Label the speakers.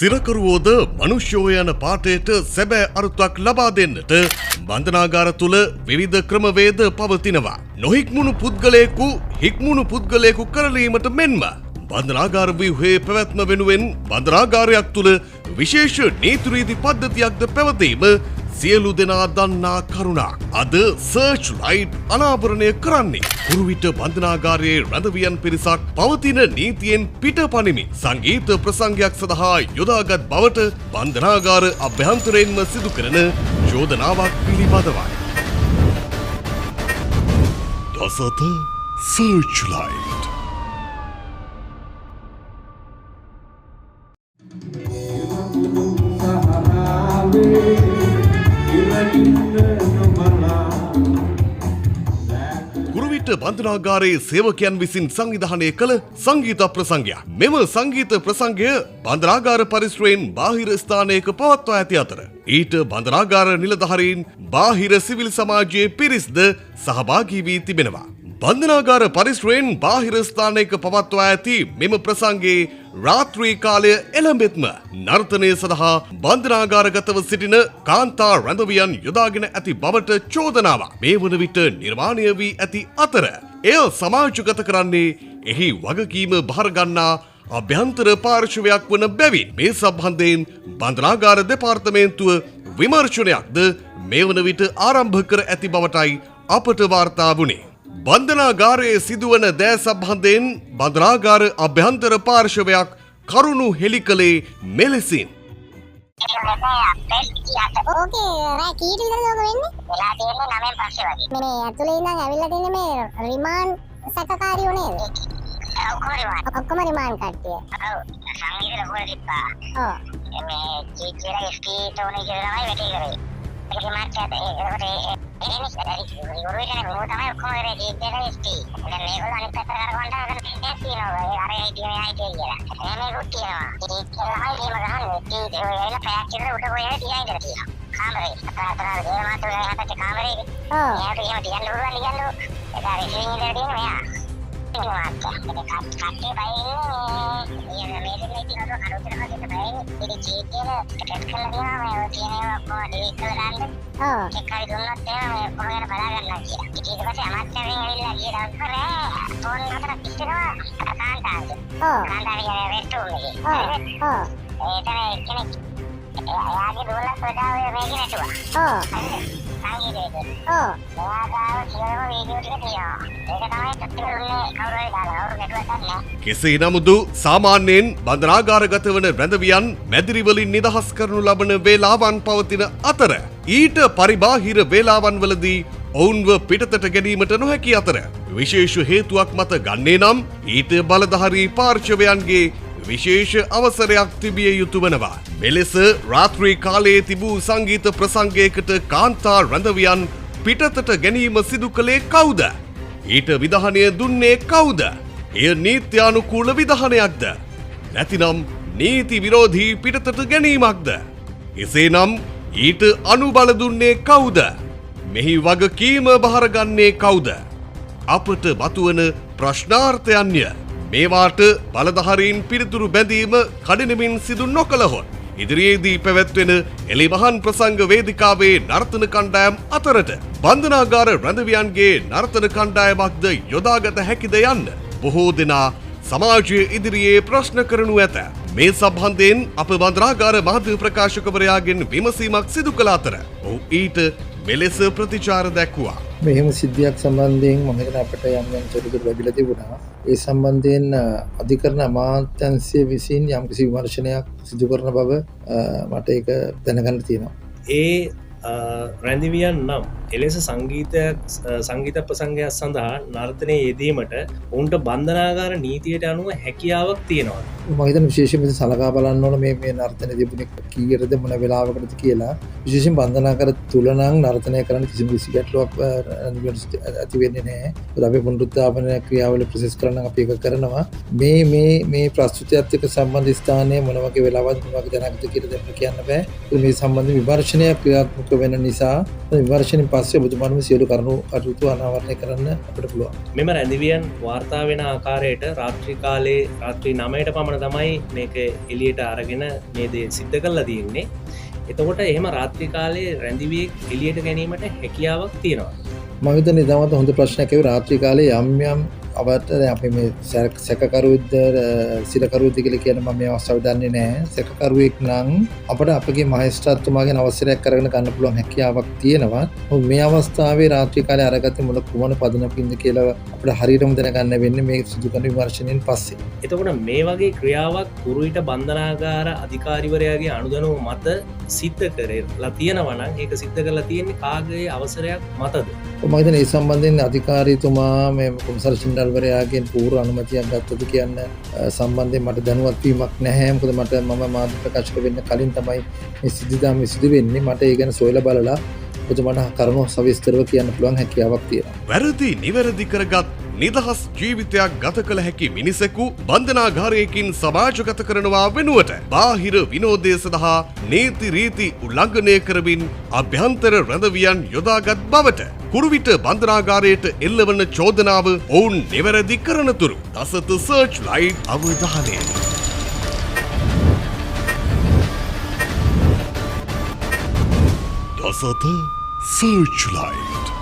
Speaker 1: සිරකරුවෝද මනුෂ්‍යෝ යන පාඨයට සැබෑ අරුතක් ලබා දෙන්නට බන්ධනාගාර තුළ විවිධ ක්‍රමවේද පවතිනවා. නොහික්මුණු පුද්ගලයෙකු හික්මුණු පුද්ගලයෙකු කරලීමට මෙන්ම බන්ධනාගාර ව්‍යුහයේ පැවැත්ම වෙනුවෙන් බන්ධනාගාරයක් තුළ විශේෂ නීති රීති පද්ධතියක්ද පැවතීම සියලු දෙනා දන්නා කරුණක්. අද සර්ච් ලයිට් අනාවරණය කරන්නේ කුරුවිට බන්ධනාගාරයේ රැඳවියන් පිරිසක් පවතින නීතියෙන් පිටපනිමින් සංගීත ප්‍රසංගයක් සඳහා යොදාගත් බවට බන්ධනාගාර අභ්‍යන්තරයෙන්ම සිදු කරන චෝදනාවක් පිළිබඳවයි. දසත සර්ච් ලයිට්. කුරුවිට බන්ධනාගාරයේ සේවකයන් විසින් සංවිධානය කළ සංගීත ප්‍රසංගයක්. මෙම සංගීත ප්‍රසංගය බන්ධනාගාර පරිශ්‍රයෙන් බාහිර ස්ථානයක පවත්වා ඇති අතර ඊට බන්ධනාගාර නිලධාරීන් බාහිර සිවිල් සමාජයේ පිරිස්ද සහභාගී වී තිබෙනවා. බන්ධනාගාර පරිශ්‍රයෙන් බාහිර ස්ථානයක පවත්වා ඇති මෙම ප්‍රසංගයේ රාත්‍රී කාලය එළඹෙත්ම නර්තනය සඳහා බන්ධනාගාරගතව සිටින කාන්තා රැඳවියන් යොදාගෙන ඇති බවට චෝදනාවක් මේ වන විට නිර්මාණය වී ඇති අතර එය සමාජගත කරන්නේ එහි වගකීම බහරගන්නා අභ්‍යන්තර පාර්ශවයක් වන බැවින් මේ සම්බන්ධයෙන් බන්ධනාගාර දෙපාර්තමේන්තුව විමර්ශනයක්ද මේ වන විට ආරම්භ කර ඇති බවටයි අපට වාර්තා වුණේ. බන්ධනාගාරයේ සිදුවන දෑ සම්බන්ධයෙන් බන්ධනාගාර අභ්‍යන්තර පාර්ශවයක් කරුණු හෙළි කළේ මෙලෙසින්.
Speaker 2: ඕකේ රෑ කීට විතරද ඔක වෙන්නේ? වෙලා තියෙන්නේ 9න් පස්සේ වගේ. මේ ඇතුලේ ඉඳන් ඇවිල්ලා තියෙන්නේ මේ රිමාන්ඩ් සැකකාරියෝ නේද? ඔක්කොම රිමාන්ඩ් කට්ටිය. ඔව්. සංගීත ලොකුවට තිබ්බා. ඔව්. මේ ජීජේලා එස්කී තෝනේ කියලා තමයි වැටි කරේ. ඒක මාත් ඒකට
Speaker 1: කෙසේ නමුදු සාමාන්‍යයෙන් බන්ධනාගාරගත වන රැඳවියන් මැදිරිවලින් නිදහස් කරනු ලබන වේලාවන් පවතින අතර ඊට පරිබාහිර වේලාවන් වලදී ඔවුන්ව පිටතට ගැනීමට නොහැකි අතර විශේෂ හේතුවක් මත ගන්නේ නම් ඊට බලධාරී පාර්ශවයන්ගේ විශේෂ අවසරයක් තිබිය යුතු වනවා. මෙලෙස රාත්‍රී කාලයේ තිබූ සංගීත ප්‍රසංගයකට කාන්තා රැඳවියන් පිටතට ගැනීම සිදු කළේ කවුද? ඊට විධානය දුන්නේ කවුද? එය නීත්‍යානුකූල විධානයක්ද? නැතිනම් නීති විරෝධී පිටතට ගැනීමක්ද? එසේනම් ඊට අනුබල දුන්නේ කවුද? මෙහි වගකීම බහරගන්නේ කවුද? අපට මතුවන ප්‍රශ්නාර්ථයන්ය. මේවාට බලධාරීන් පිළිතුරු බැඳීම කඩිනමින් සිදු නොකළහොත් ඉදිරියේදී පැවැත්වෙන එළිමහන් ප්‍රසංග වේදිකාවේ නර්තන කණ්ඩායම් අතරට බන්ධනාගාර රැඳවියන්ගේ නර්තන කණ්ඩායමක්ද යොදාගත හැකිද යන්න බොහෝ දෙනා සමාජයේ ඉදිරියේ ප්‍රශ්න කරනු ඇත. මේ සම්බන්ධයෙන් අප බන්ධනාගාර මාධ්‍ය ප්‍රකාශකවරයාගෙන් විමසීමක් සිදු කළ අතර ඔහු ඊට මෙලෙස ප්‍රතිචාර දැක්වුවා.
Speaker 3: මෙහෙම සිද්ධියක් සම්බන්ධයෙන් මම හිතන අපිට යම් තොරතුරු ලැබිලා තිබුණා. ඒ සම්බන්ධයෙන් අධිකරණ අමාත්‍යාංශය විසින් යම්කිසි විමර්ශනයක් සිදු කරන බව මට ඒක දැනගන්න තියෙනවා.
Speaker 4: ඒ රැඳවියන් නම් එලෙස සංගීත ප්‍රසංගයක් සඳහා නර්තනයේ යෙදීමට උන්ට බන්ධනාගාර නීතියට අනුව හැකියාවක් තියෙනවා.
Speaker 3: මම හිතන විශේෂයෙන්ම සලකා බලන්න ඕන මේ නර්තන තිබුණේ කීයටද මොන වෙලාවකටද කියලා. විශේෂයෙන් බන්ධනාගාර තුල නම් නර්තනය කරන්න කිසිම ගැටලුවක් ඇති වෙන්නේ නැහැ. ඒත් අපි පුනරුත්ථාපන ක්‍රියාවල ප්‍රොසෙස් කරන අපි ඒක කරනවා. මේ ප්‍රස්තුතියත් එක්ක සම්බන්ධ ස්ථානයේ මොන වගේ වෙලාවද මොන වගේ දැනගත කියලා දෙන්න කියන්න බෑ. මේ සම්බන්ධ විමර්ශනයක් ක්‍රියාත්මක වෙන නිසා විමර්ශනයෙන් පස්සේ ඔබතුමාණන් සියලු කරුණු කටයුතු අනාවරණය කරන්න අපිට පුළුවන්.
Speaker 4: මෙම රැඳවියන් වාර්තා වෙන ආකාරයට රාත්‍රී කාලේ රාත්‍රී 9ට පමණ තමයි මේක එළියට අරගෙන මේ දේ සිද්ධ කරලා තියෙන්නේ. එතකොට එහෙම රාත්‍රී කාලේ රැඳවියෙක් එළියට ගැනීමට හැකියාවක් තියෙනවා.
Speaker 3: මම හිතන්නේ ඉතාමත් හොඳ ප්‍රශ්නයක්. ඒ රාත්‍රී කාලේ යම් යම් අවතර අපි මේ සැකකරුවද සිරකරුවද කියලා කියන මම මේ අවස්ථාවේ දන්නේ නැහැ. සැකකරුවෙක් නම් අපිට අපගේ මහේස්ත්‍රාත්තුමාගෙන් අවසරයක් කරගෙන ගන්න පුළුවන් හැකියාවක් තියෙනවා. මොකද මේ අවස්ථාවේ රාත්‍රී කාලේ අරගත්තේ මොන කුමන පදනකින්ද කියලා අපිට හරියටම දැනගන්න වෙන්නේ මේ සිදු කරන විමර්ශනයෙන් පස්සේ.
Speaker 4: එතකොට මේ වගේ ක්‍රියාවක් කුරුවිට බන්ධනාගාර අධිකාරිවරයාගේ අනුදැනුම මත සිද්ධ කරලා තියෙනවා නම් ඒක සිද්ධ කරලා තියෙන්නේ කාගේ අවසරයක් මතද?
Speaker 3: මම හිතන්නේ ඒ සම්බන්ධයෙන් අධිකාරීතුමා මේ කොමසාරි ජෙනරල්වරයාගෙන් පූර්ව අනුමැතියක් ගත්තද කියන්න සම්බන්ධයෙන් මට දැනුවත් වීමක් නැහැ. මොකද මම මාධ්‍ය ප්‍රකාශක වෙන්න කලින් තමයි මේ සිද්ධ වෙන්නේ. මට ඒ ගැන සොයලා බලලා ඔබතුමාට කරුණු සවිස්තරව කියන්න පුළුවන් හැකියාවක් තියෙනවා.
Speaker 1: වැරදි නිවැරදි කරගත් නිදහස් ජීවිතයක් ගත කළ හැකි මිනිසෙකු බන්ධනාගාරයකින් සමාජගත කරනවා වෙනුවට බාහිර විනෝදය සඳහා නීති රීති උල්ලංඝනය කරමින් අභ්‍යන්තර රැඳවියන් යොදාගත් බවට කුරුවිට බන්ධනාගාරයට එල්ලවන චෝදනාව ඔවුන් නිවැරදි කරනතුරු දසත සර්ච් ලයිට් අවධානය. දසත සර්ච් ලයිට්